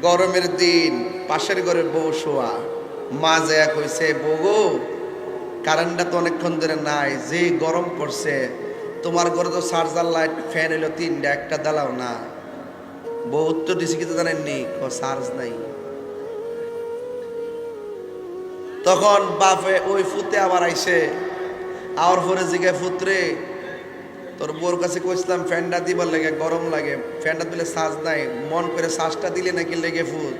গরমের দিন পাশের ঘরে বউ শোয়া, মা যায় কইছে বউ গো, কারেন্টটা তো অনেকক্ষণ ধরে নাই, যে গরম পড়ছে, তোমার ঘরে তো চার্জার লাইট ফ্যান এলো তিনটা, একটা দালাও না। বউ উত্তর দিছে কিছু জানেননি, চার্জ নাই। তখন বাপে ওই ফুতে আবার আইসে, আওয়ার পরে জিগায় ফুতরে তোর বউর কাছে কইছিলাম ফ্যানটা দিবার লাগে, গরম লাগে, ফ্যানটা দিলে চার্জ নাই, মন করে চার্জটা দিলে নাকি লেগে ফুল।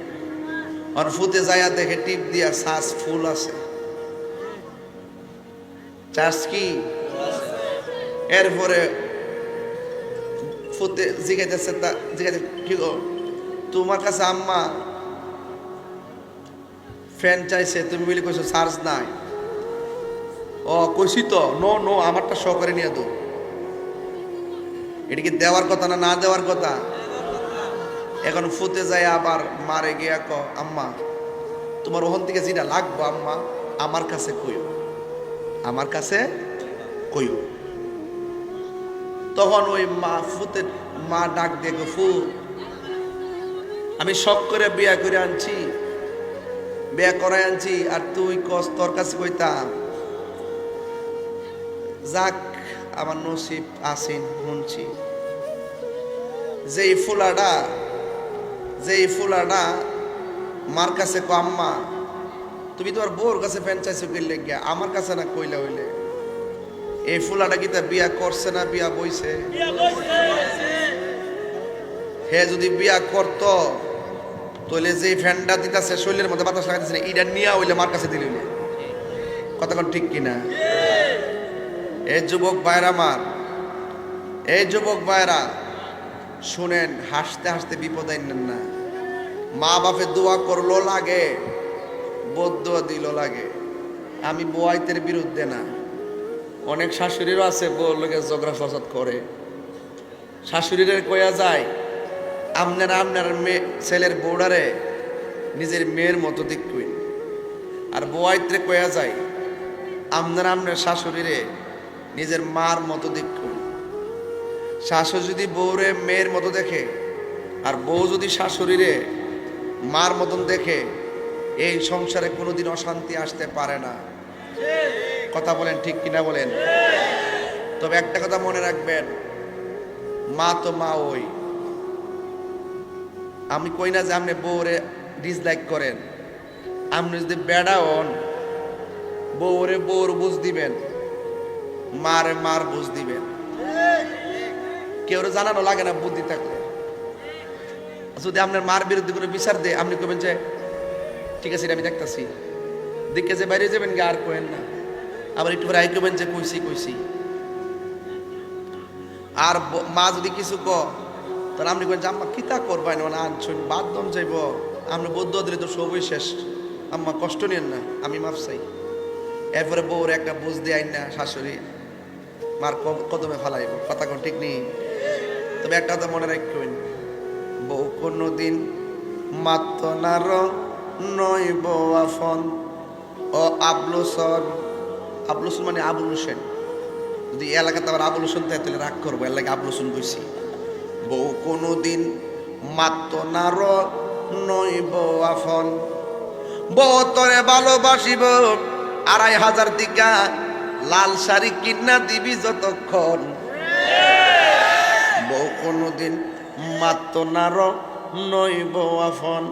আর ফুতে যাইয়া দেখে টিপ দিয়া চার্জ ফুল আছে। চার্জ কি? এরপরে ফুতে জিগাইতেছে, কি গো তোমার কাছে আম্মা ফ্যান চাইছে, তুমি বলে কইছো চার্জ নাই। ও কইছি তো, নো নো আমারটা সহকারে নিয়ে দো। এটা কি দেওয়ার কথা না না দেওয়ার কথা? এখন ফুতে যায় আবার মারে গিয়া ক আম্মা তোমার ওখান থেকে যেটা লাগবো আম্মা আমার কাছে কইও, আমার কাছে কইও। তখন ওই মা ফুতে মা ডাক দিয়ে ফু, আমি শখ করে বিয়া করে আনছি, বিয়া করাই আনছি, আর তুই কস তোর কাছে কইতাম। যাক আমার নসিব আসিন শুনছি। যেই ফুলাডা মার কাছে কো আম্মা তুমি তোমার বউর কাছে ফ্যান চাইছো কিনলে গিয়া, আমার কাছে না কইলা হইলে। এই ফুলাটা কি তা বিয়া করছে না বিয়া বইছে? হে যদি বিয়া করত তাহলে যে ফ্যানটা দিতেছে শরীরের মধ্যে বাতাস লাগাইতেছে না, এটা নিয়ে হইলে মার কাছে দিলে কতক্ষণ ঠিক কিনা? এই যুবক ভাইরা আমার, এই যুবক ভাইরা শুনেন, হাসতে হাসতে বিপদ আইনেন না। মা বাপে দোয়া করলো লাগে, বদুয়া দিল লাগে। আমি বোয়াইতের বিরুদ্ধে না, অনেক শাশুড়িরও আছে বউর লোকে ঝগড়া ফসাদ করে। শাশুড়িরে কয়া যায় আপনার মেয়ে ছেলের বউডারে নিজের মেয়ের মতো দেখবেন, আর বোয়াইতে কয়া যায় আপনার শাশুড়িরে নিজের মার মতো দেখবেন। শাশুড়ি যদি বউরে মেয়ের মতো দেখে আর বউ যদি শাশুড়িরে মার মতন দেখে, এই সংসারে কোনোদিন অশান্তি আসতে পারে না। কথা বলেন ঠিক কিনা বলেন? তবে একটা কথা মনে রাখবেন, মা তো মা ওই। আমি কই না যে আপনি বউরে ডিসলাইক করেন, আপনি যদি বেড়া হন বউরে বউর বুঝ দিবেন, মারে মার বুঝ দিবেন। কেউ জানানো লাগে না বুদ্ধি থাকলে। যদি আপনার মার বিরুদ্ধে কোনো বিচার দেয়, আপনি কবেন যে ঠিক আছে আমি দেখতেছি, দেখে যে বাইরে যাবেন গে, আর কোয়েন না। আবার একটু পরে আই কবেন যে কইছি। আর মা যদি কিছু তাহলে আপনি কেন যে আম্মা কিতা করবেন না, শুন বাদ দম যাইব, আপনি বৌদ্ধ দিলে তো সবই শেষ, আম্মা কষ্ট নেন না, আমি মাফ চাই। এরপরে বউর একটা বুঝ দিয়ে আইন না শাশুড়ি মার কদমে ফেলাইব। কথা কোন ঠিক নেই? তবে একটা কথা মনে রাখবেন, বউ কোনদিন মাত্র নার নয় বউ আফন ও আবলুসন। আবলুসন মানে আবুল হোসেন। যদি এলাকাতে আবার আবুল হোসেন তাই তাহলে রাগ করবো, এলাকায় আবুল হোসেন কইছি। বউ কোনদিন মাত্র নার নয় বউ আফন, বউ তরে ভালোবাসিব ২৫০০ টিকা, লাল শাড়ি কিনা দিবি যতক্ষণ। বউ কোনদিন মাত্র নার নয় বউ আফন,